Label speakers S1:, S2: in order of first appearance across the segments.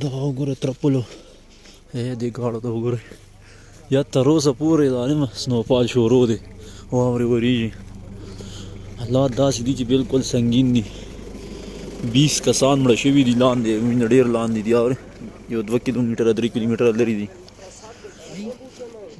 S1: Daugure trappulo. Di gaalo daugure. Ja tarosa pure daanima snowfall shuru de. Waawri wariji. Allah daas di बिल्कुल संगीन दी 20 कसान मड़ शवी दी लान दे ढेर लान दी और यो 2 kilometre 3 kilometre लरी दी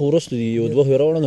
S1: हो रस्तु दी यो 2 हेरावण न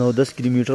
S1: 9-10 किलोमीटर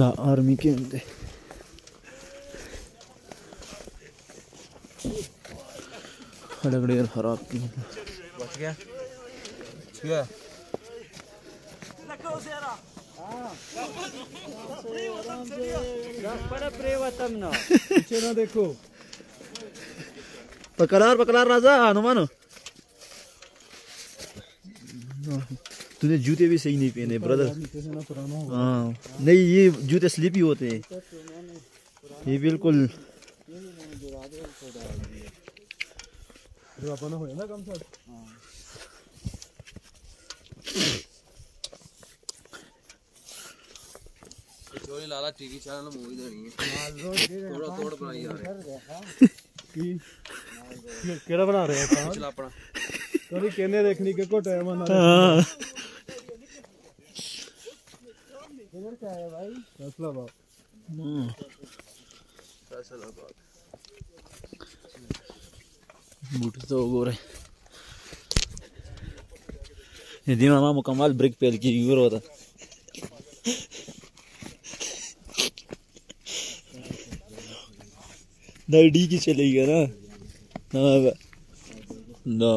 S1: ना आर्मी के अंदर खड़गड़े खराब की
S2: बच गया क्या पीछे ना देखो
S1: पकड़ार राजा हनुमान तूने जूते भी सही नहीं पहने ब्रदर हाँ नहीं ये जूते स्लिपी होते हैं ये बिल्कुल
S2: लाला टीवी चैनल मूवी देनी है थोड़ा थोड़ा बनाई जा रहे केड़ा बना रहे हैं चला अपना कभी कहने देखने के को टाइम आना इधर क्या है भाई फैसलाबाद फैसलाबाद
S1: बूट तो गोरे ये दिमाग मुकम्मल ब्रेक पेल की यूर होता ना डी की चलेगा ना ना